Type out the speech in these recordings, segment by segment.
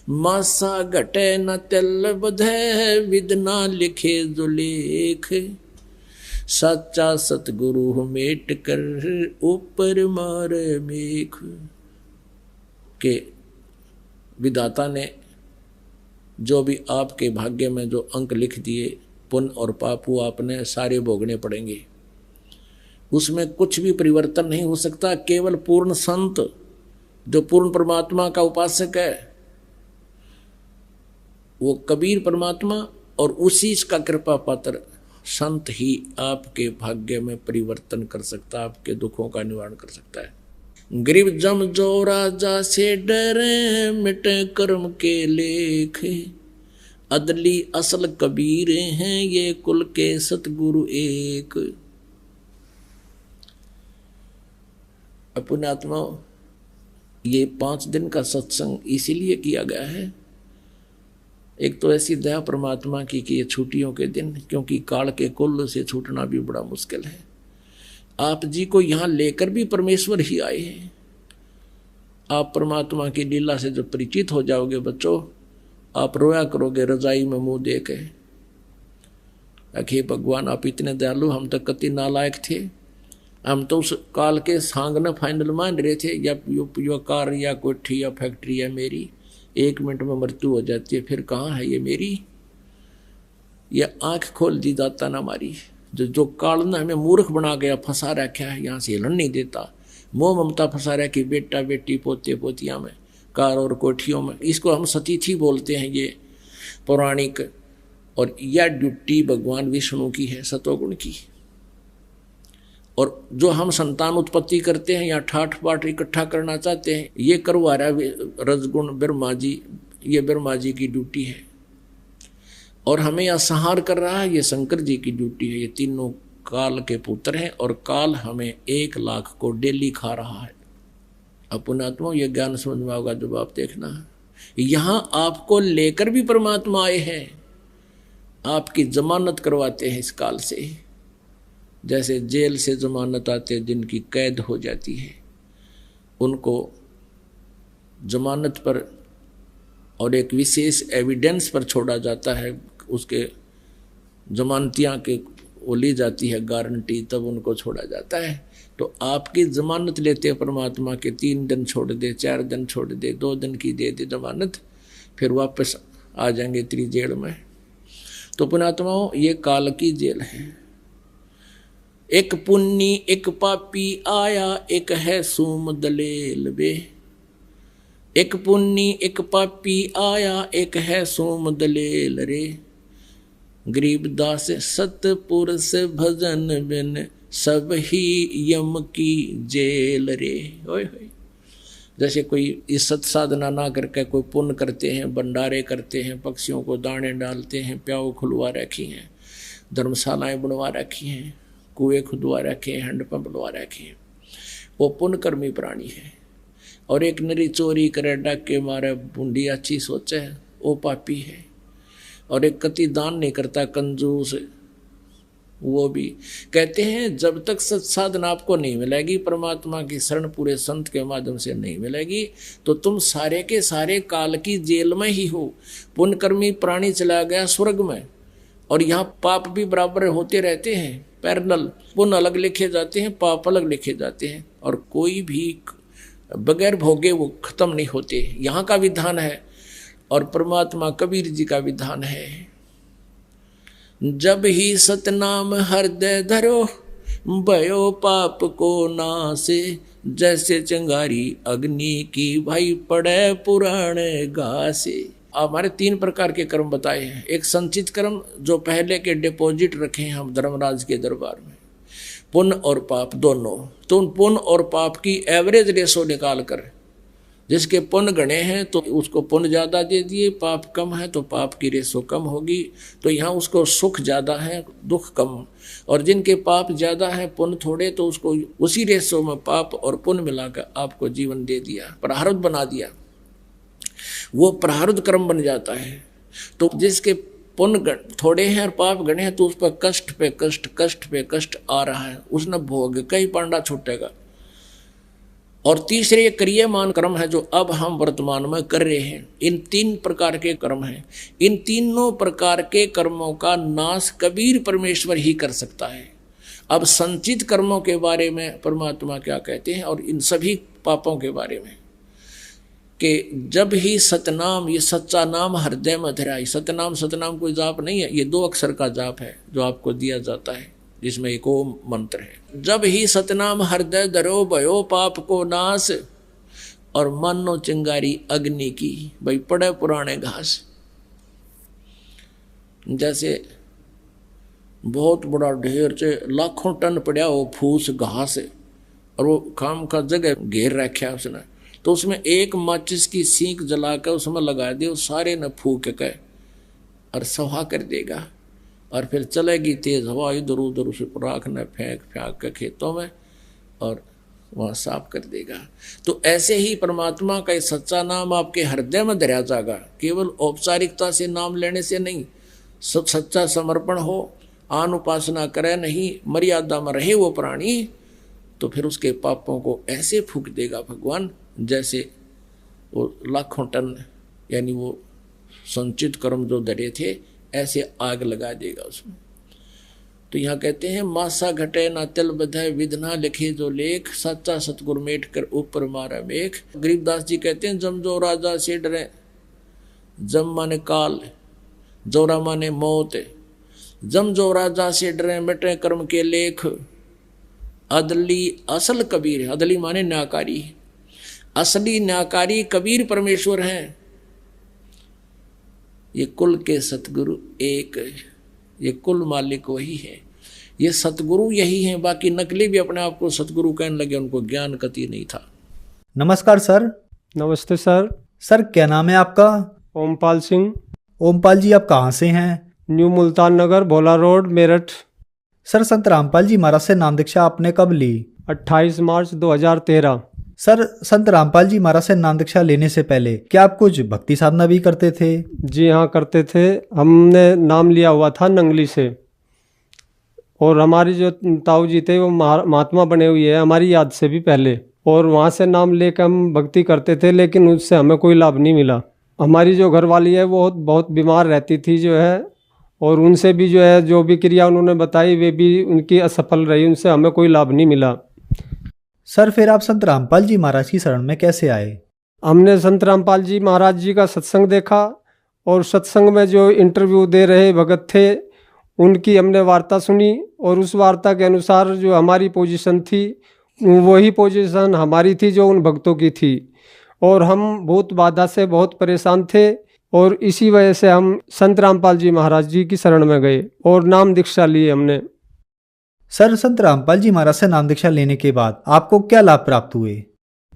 मासा घटे न तेल बधे, विद ना लिखे जो लेख। सच्चा सतगुरु मेट कर, ऊपर मारे मेख। के विधाता ने जो भी आपके भाग्य में जो अंक लिख दिए, पुण्य और पाप, वो आपने सारे भोगने पड़ेंगे। उसमें कुछ भी परिवर्तन नहीं हो सकता। केवल पूर्ण संत जो पूर्ण परमात्मा का उपासक है, वो कबीर परमात्मा और उसी का कृपा पात्र संत ही आपके भाग्य में परिवर्तन कर सकता, आपके दुखों का निवारण कर सकता है। गरीब जम जो राजा से डरे, मिटे कर्म के लेख। अदली असल कबीर हैं ये, कुल के सतगुरु एक। अपने आत्मा, ये 5 दिन का सत्संग इसीलिए किया गया है। एक तो ऐसी दया परमात्मा की कि ये छुट्टियों के दिन, क्योंकि काल के कुल से छूटना भी बड़ा मुश्किल है। आप जी को यहाँ लेकर भी परमेश्वर ही आए हैं। आप परमात्मा की लीला से जब परिचित हो जाओगे बच्चों, आप रोया करोगे रजाई में मुंह दे के, अखे भगवान आप इतने दयालु, हम तो कति नालायक थे। हम तो उस काल के सांग न फाइनल मान रहे थे, या यो कार या कोठी या फैक्ट्री या मेरी 1 मिनट में मृत्यु हो जाती है, फिर कहाँ है ये मेरी। ये आंख खोल दी दाता ना हमारी। जो काल ने हमें मूर्ख बना गया, फंसा रखा है, यहाँ से हिलन नहीं देता। मोह ममता फंसा रहा कि बेटा बेटी पोते पोतियाँ में, कार और कोठियों में। इसको हम सतीथी बोलते हैं, ये पौराणिक। और यह ड्यूटी भगवान विष्णु की है, सतोगुण की। और जो हम संतान उत्पत्ति करते हैं या ठाठ बाट इकट्ठा करना चाहते हैं, ये करवा रहा है रजगुण ब्रह्मा जी। ये ब्रह्मा जी की ड्यूटी है। और हमें यह संहार कर रहा है, ये शंकर जी की ड्यूटी है। ये तीनों काल के पुत्र हैं, और काल हमें 1 लाख को डेली खा रहा है। अपने आत्मा ये ज्ञान समझ में होगा जब आप देखना है। यहाँ आपको लेकर भी परमात्मा आए हैं, आपकी जमानत करवाते हैं इस काल से। जैसे जेल से जमानत आते हैं, जिनकी कैद हो जाती है, उनको जमानत पर और एक विशेष एविडेंस पर छोड़ा जाता है। उसके जमानतियाँ के वो ली जाती है गारंटी, तब उनको छोड़ा जाता है। तो आपकी जमानत लेते हैं परमात्मा के, 3 दिन छोड़ दे, 4 दिन छोड़ दे, 2 दिन की दे दे जमानत, फिर वापस आ जाएंगे तेरी जेल में। तो पुण्यात्माओं, ये काल की जेल है। एक पुन्नी एक पापी आया, एक है सूम दलेल वे। एक पुन्नी एक पापी आया, एक है सूम दलेल रे। गरीबदास सतपुरुष भजन बिन, सब ही यम की जेल रे। ओए होए। जैसे कोई इज्जत साधना ना करके कोई पुण्य करते हैं, भंडारे करते हैं, पक्षियों को दाने डालते हैं, प्याऊ खुलवा रखी हैं, धर्मशालाएं बनवा रखी हैं, कुएं खुदवा रखे हैं, हैंडपंप बनवा रखे हैं, वो पुण्यकर्मी प्राणी है। और एक नरी चोरी करे, डाके मारे, बूंदी अच्छी सोचे, वो पापी है। और एक कति दान नहीं करता, कंजूस, वो भी। कहते हैं जब तक सत्साधना आपको नहीं मिलेगी, परमात्मा की शरण पूरे संत के माध्यम से नहीं मिलेगी, तो तुम सारे के सारे काल की जेल में ही हो। पुण्यकर्मी प्राणी चला गया स्वर्ग में, और यहाँ पाप भी बराबर होते रहते हैं, पैरेलल। पुण्य अलग लिखे जाते हैं, पाप अलग लिखे जाते हैं, और कोई भी बगैर भोगे वो खत्म नहीं होते। यहाँ का विधान है, और परमात्मा कबीर जी का विधान है। जब ही सतनाम हृदय धरो, भयो पाप को नासे। जैसे चिंगारी अग्नि की, भाई पड़े पुराने घासे। हमारे 3 प्रकार के कर्म बताए हैं। एक संचित कर्म, जो पहले के डिपॉजिट रखे हैं हम धर्मराज के दरबार में, पुण्य और पाप दोनों। तो उन पुण्य और पाप की एवरेज रेशो निकाल कर, जिसके पुण्य गणे हैं तो उसको पुण्य ज़्यादा दे दिए, पाप कम है तो पाप की रेशो कम होगी। तो यहाँ उसको सुख ज़्यादा है, दुख कम। और जिनके पाप ज़्यादा है, पुण्य थोड़े, तो उसको उसी रेशो में पाप और पुण्य मिलाकर आपको जीवन दे दिया, प्रारब्ध बना दिया। वो प्रारब्ध कर्म बन जाता है। तो जिसके पुण्य थोड़े हैं और पाप गणे हैं, तो उस पर कष्ट पे कष्ट, कष्ट पे कष्ट आ रहा है, उसने भोग का ही पांडा छूटेगा। और तीसरे ये क्रियमान कर्म है जो अब हम वर्तमान में कर रहे हैं। इन 3 प्रकार के कर्म हैं। इन तीनों प्रकार के कर्मों का नाश कबीर परमेश्वर ही कर सकता है। अब संचित कर्मों के बारे में परमात्मा क्या कहते हैं और इन सभी पापों के बारे में कि जब ही सतनाम, ये सच्चा नाम हृदय में धराई। सतनाम कोई जाप नहीं है, ये 2 अक्षर का जाप है जो आपको दिया जाता है, जिसमें एक ओम मंत्र है। जब ही सतनाम हृदय धरो भयो पाप को नाश, और मानो चिंगारी अग्नि की, भाई पड़े पुराने घास। जैसे बहुत बड़ा ढेर से लाखों टन पड़ा हो फूस घास, और वो काम का जगह घेर रखा है उसने, तो उसमें एक माचिस की सीख जला कर उसमें लगा दे, सारे न फूक के और सवा कर देगा। और फिर चलेगी तेज हवा, इधर उधर उसे राख न फेंक के खेतों में और वहाँ साफ कर देगा। तो ऐसे ही परमात्मा का सच्चा नाम आपके हृदय में धरा जाएगा। केवल औपचारिकता से नाम लेने से नहीं, सच्चा समर्पण हो, आन उपासना करे नहीं, मर्यादा में रहे वो प्राणी, तो फिर उसके पापों को ऐसे फूंक देगा भगवान जैसे वो लाखों टन, यानी वो संचित कर्म जो धरे थे ऐसे आग लगा देगा उसमें। तो यहाँ कहते हैं मासा घटे ना तिल बधाए विधना लिखे जो लेख, सच्चा सतगुरु मेट कर ऊपर मारा मेघ। गरीबदास जी कहते हैं जम जो राजा से डरे, जम माने काल, जोरा माने मौत, जम जो राजा से डरे मिटे कर्म के लेख, अदली असल कबीर। अदली माने न्यायकारी, असली न्यायकारी कबीर परमेश्वर हैं। ये कुल के सतगुरु एक, ये कुल मालिक वही है, ये सतगुरु यही हैं। बाकी नकली भी अपने आप को सतगुरु कहने लगे, उनको ज्ञान कति नहीं था। नमस्कार सर। नमस्ते सर। सर क्या नाम है आपका? ओमपाल सिंह। ओमपाल जी आप कहाँ से हैं? न्यू मुल्तान नगर, भोला रोड, मेरठ। सर संत रामपाल जी महाराज से नाम दीक्षा आपने कब ली? 28 मार्च 2013। सर संत रामपाल जी महाराज से नाम दीक्षा लेने से पहले क्या आप कुछ भक्ति साधना भी करते थे? जी हाँ करते थे। हमने नाम लिया हुआ था नंगली से, और हमारी जो ताऊ जी थे वो महात्मा बने हुए हैं हमारी याद से भी पहले, और वहाँ से नाम लेकर हम भक्ति करते थे, लेकिन उससे हमें कोई लाभ नहीं मिला। हमारी जो घरवाली है वो बहुत बीमार रहती थी जो है, और उनसे भी जो है जो भी क्रिया उन्होंने बताई वे भी उनकी असफल रही, उनसे हमें कोई लाभ नहीं मिला। सर फिर आप संत रामपाल जी महाराज की शरण में कैसे आए? हमने संत रामपाल जी महाराज जी का सत्संग देखा, और सत्संग में जो इंटरव्यू दे रहे भगत थे उनकी हमने वार्ता सुनी, और उस वार्ता के अनुसार जो हमारी पोजीशन थी वही पोजीशन हमारी थी जो उन भक्तों की थी, और हम बहुत बाधा से बहुत परेशान थे, और इसी वजह से हम संत रामपाल जी महाराज जी की शरण में गए और नाम दीक्षा लिए हमने। सर संत रामपाल जी महाराज से नाम दीक्षा लेने के बाद आपको क्या लाभ प्राप्त हुए?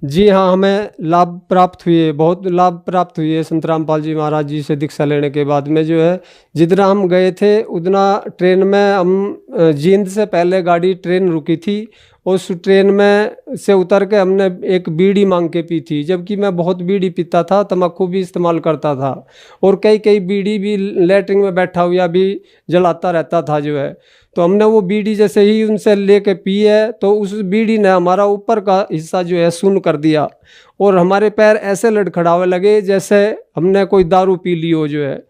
जी हाँ, हमें लाभ प्राप्त हुए, बहुत लाभ प्राप्त हुए। संत रामपाल जी महाराज जी से दीक्षा लेने के बाद में जो है जितना हम गए थे उतना ट्रेन में हम जींद से पहले गाड़ी ट्रेन रुकी थी, उस ट्रेन में से उतर के हमने एक बीड़ी मांग के पी थी, जबकि मैं बहुत बीड़ी पीता था, तम्बाकू भी इस्तेमाल करता था, और कई बीड़ी भी लेटरिन में बैठा हुआ भी जलाता रहता था जो है। तो हमने वो बीड़ी जैसे ही उनसे लेके पी है तो उस बीड़ी ने हमारा ऊपर का हिस्सा जो है सुन्न कर दिया, और हमारे पैर ऐसे लड़खड़ावे लगे जैसे हमने कोई दारू पी ली हो जो है।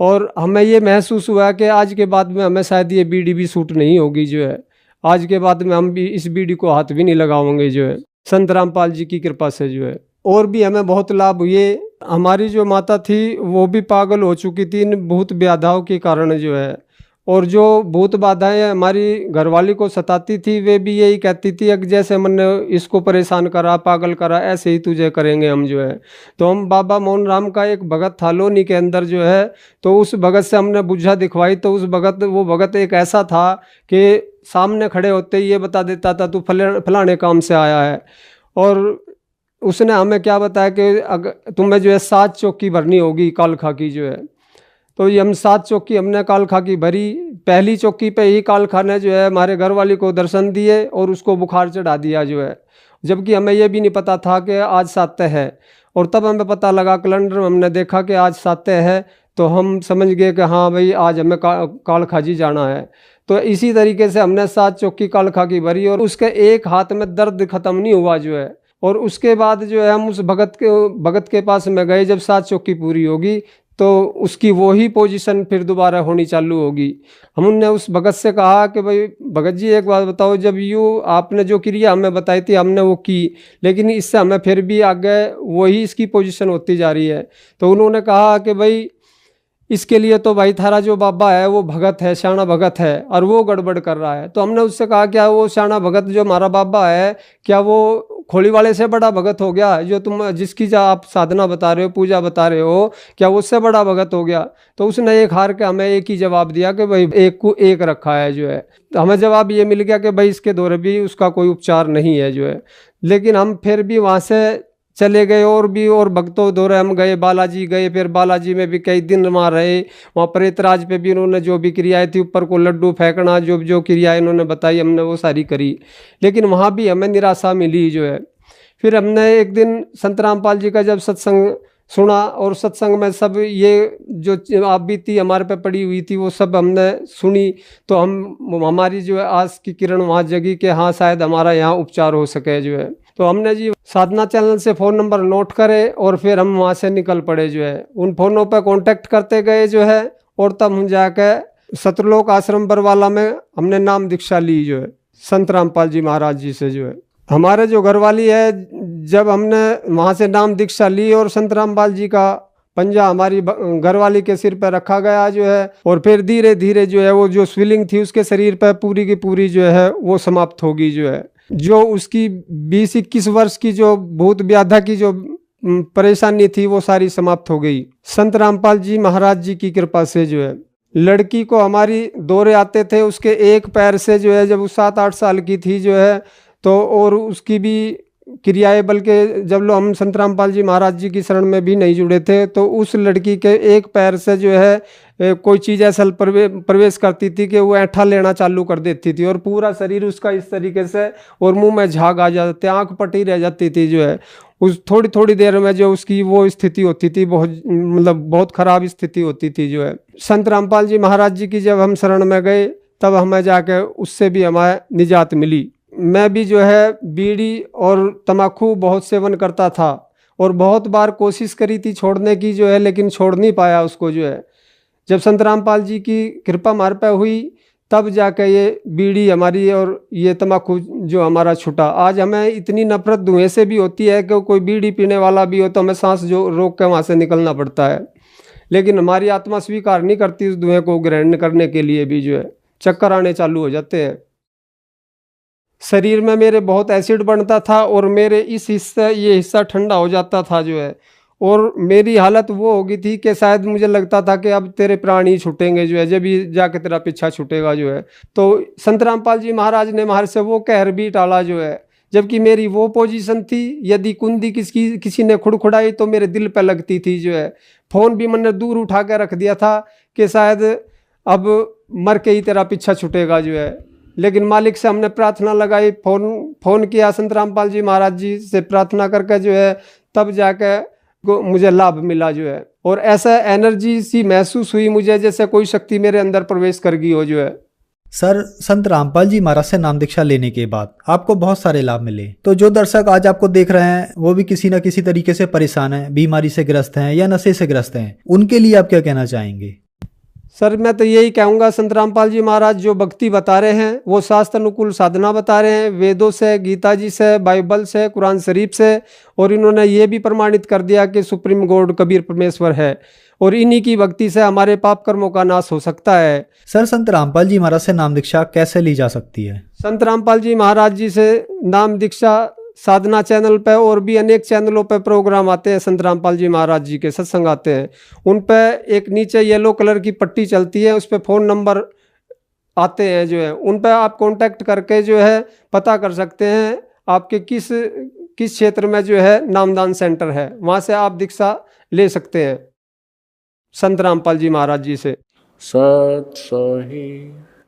और हमें ये महसूस हुआ कि आज के बाद में हमें शायद ये बीड़ी भी सूट नहीं होगी जो है, आज के बाद में हम भी इस बीड़ी को हाथ भी नहीं लगाएंगे जो है, संत रामपाल जी की कृपा से जो है। और भी हमें बहुत लाभ हुए। हमारी जो माता थी वो भी पागल हो चुकी थी इन भूत बाधाओं के कारण जो है, और जो भूत बाधाएं हमारी घरवाली को सताती थी वे भी यही कहती थी कि जैसे हमने इसको परेशान करा, पागल करा, ऐसे ही तुझे करेंगे हम जो है। तो हम बाबा मोहन राम का एक भगत था लोनी के अंदर जो है, तो उस भगत से हमने बुझा दिखवाई, तो उस वो भगत एक ऐसा था कि सामने खड़े होते ही ये बता देता था तू फलाने काम से आया है। और उसने हमें क्या बताया कि अगर तुम्हें जो है 7 चौकी भरनी होगी कालखा की जो है। तो ये हम 7 चौकी हमने कालखा की भरी। पहली चौकी पे ही कालखा ने जो है हमारे घरवाली को दर्शन दिए और उसको बुखार चढ़ा दिया जो है, जबकि हमें ये भी नहीं पता था कि आज 7 है। और तब हमें पता लगा, कैलेंडर में हमने देखा कि आज 7 है, तो हम समझ गए कि हाँ भाई आज हमें कालखा जी जाना है। तो इसी तरीके से हमने 7 चौकी कालखा की भरी, और उसके एक हाथ में दर्द ख़त्म नहीं हुआ जो है, और उसके बाद जो है हम उस भगत के पास में गए। जब 7 चौकी पूरी होगी तो उसकी वही पोजीशन फिर दोबारा होनी चालू होगी। हमने उस भगत से कहा कि भाई भगत जी एक बात बताओ, जब यूँ आपने जो क्रिया हमें बताई थी हमने वो की, लेकिन इससे हमें फिर भी आगे वही इसकी पोजीशन होती जा रही है। तो उन्होंने कहा कि भाई इसके लिए तो भाई थारा जो बाबा है वो भगत है, श्याणा भगत है, और वो गड़बड़ कर रहा है। तो हमने उससे कहा क्या वो श्याणा भगत जो हमारा बाबा है, क्या वो खोली वाले से बड़ा भगत हो गया? जो तुम जिसकी आप साधना बता रहे हो, पूजा बता रहे हो, क्या उससे बड़ा भगत हो गया? तो उसने एक हार के हमें एक ही जवाब दिया कि भाई एक को एक रखा है जो है। तो हमें जवाब ये मिल गया कि भाई इसके दौरे भी उसका कोई उपचार नहीं है जो है। लेकिन हम फिर भी वहाँ से चले गए और भक्तों दौरे हम गए, बालाजी गए, फिर बालाजी में भी कई दिन वहाँ रहे। वहाँ पर इतराज पे भी उन्होंने जो भी क्रियाएं थी, ऊपर को लड्डू फेंकना, जो क्रियाएं इन्होंने बताई हमने वो सारी करी, लेकिन वहाँ भी हमें निराशा मिली जो है। फिर हमने एक दिन संत रामपाल जी का जब सत्संग सुना, और सत्संग में सब ये जो आप बीती हमारे पे पड़ी हुई थी वो सब हमने सुनी, तो हमारी जो है आस की किरण वहाँ जगी कि हाँ शायद हमारा यहाँ उपचार हो सके जो है। तो हमने जी साधना चैनल से फ़ोन नंबर नोट करे और फिर हम वहाँ से निकल पड़े जो है। उन फ़ोनों पर कांटेक्ट करते गए जो है, और तब हम जाकर सतलोक आश्रम बरवाला में हमने नाम दीक्षा ली जो है संत रामपाल जी महाराज जी से जो है। हमारे जो घरवाली है, जब हमने वहाँ से नाम दीक्षा ली और संत रामपाल जी का पंजा हमारी घरवाली के सिर पर रखा गया जो है, और फिर धीरे धीरे जो है वो जो स्वेलिंग थी उसके शरीर पर पूरी की पूरी जो है वो समाप्त होगी जो है। जो उसकी 20-21 वर्ष की जो भूत व्याधा की जो परेशानी थी वो सारी समाप्त हो गई संत रामपाल जी महाराज जी की कृपा से जो है। लड़की को हमारी दौरे आते थे, उसके एक पैर से जो है, जब वो 7-8 साल की थी जो है, तो और उसकी भी क्रियाएं, बल्कि जब लोग हम संत रामपाल जी महाराज जी की शरण में भी नहीं जुड़े थे, तो उस लड़की के एक पैर से जो है कोई चीज़ ऐसा प्रवेश करती थी कि वो ऐंठा लेना चालू कर देती थी, और पूरा शरीर उसका इस तरीके से, और मुंह में झाग आ जाते, आँख पटी रह जाती थी जो है। उस थोड़ी थोड़ी देर में जो उसकी वो स्थिति होती थी, बहुत ख़राब स्थिति होती थी जो है। संत रामपाल जी महाराज जी की जब हम शरण में गए, तब हमें जाके उससे भी हमें निजात मिली। मैं भी जो है बीड़ी और तम्बाकू बहुत सेवन करता था, और बहुत बार कोशिश करी थी छोड़ने की जो है, लेकिन छोड़ नहीं पाया उसको जो है। जब संत रामपाल जी की कृपा हमारे पे हुई, तब जाके ये बीड़ी हमारी और ये तम्बाकू जो हमारा छूटा। आज हमें इतनी नफरत धुएं से भी होती है कि कोई बीड़ी पीने वाला भी हो तो हमें सांस जो रोक के वहाँ से निकलना पड़ता है, लेकिन हमारी आत्मा स्वीकार नहीं करती उस धुएं को ग्रहण करने के लिए भी जो है। चक्कर आने चालू हो जाते हैं। शरीर में मेरे बहुत एसिड बनता था, और मेरे ये हिस्सा ठंडा हो जाता था जो है, और मेरी हालत वो हो गई थी कि शायद मुझे लगता था कि अब तेरे प्राण ही छूटेंगे जो है, जब ही जाके तेरा पीछा छूटेगा जो है। तो संत रामपाल जी महाराज ने हमारे से वो कहर भी टाला जो है, जबकि मेरी वो पोजीशन थी, यदि कुंदी किसी ने खुड़खुड़ाई तो मेरे दिल पे लगती थी जो है। फ़ोन भी मैंने दूर उठा के रख दिया था कि शायद अब मर के ही तेरा पीछा छूटेगा जो है। लेकिन मालिक से हमने प्रार्थना लगाई, फ़ोन किया संत रामपाल जी महाराज जी से प्रार्थना करके जो है, तब जाके मुझे लाभ मिला जो है। और ऐसा एनर्जी सी महसूस हुई मुझे, जैसे कोई शक्ति मेरे अंदर प्रवेश कर गई हो जो है। सर, संत रामपाल जी महाराज से नाम दीक्षा लेने के बाद आपको बहुत सारे लाभ मिले, तो जो दर्शक आज आपको देख रहे हैं वो भी किसी न किसी तरीके से परेशान हैं, बीमारी से ग्रस्त हैं या नशे से ग्रस्त हैं, उनके लिए आप क्या कहना चाहेंगे? सर, मैं तो यही कहूँगा, संत रामपाल जी महाराज जो भक्ति बता रहे हैं वो शास्त्र अनुकूल साधना बता रहे हैं, वेदों से, गीता जी से, बाइबल से, कुरान शरीफ से, और इन्होंने ये भी प्रमाणित कर दिया कि सुप्रीम गॉड कबीर परमेश्वर है, और इन्हीं की भक्ति से हमारे पाप कर्मों का नाश हो सकता है। सर, संत रामपाल जी महाराज से नाम दीक्षा कैसे ली जा सकती है? संत रामपाल जी महाराज जी से नाम दीक्षा साधना चैनल पे और भी अनेक चैनलों पे प्रोग्राम आते हैं, संत रामपाल जी महाराज जी के सत्संग आते हैं। उन पे एक नीचे येलो कलर की पट्टी चलती है, उस पर फ़ोन नंबर आते हैं जो है, उन पे आप कांटेक्ट करके जो है पता कर सकते हैं आपके किस क्षेत्र में जो है नामदान सेंटर है, वहाँ से आप दीक्षा ले सकते हैं संत रामपाल जी महाराज जी से। सत सही।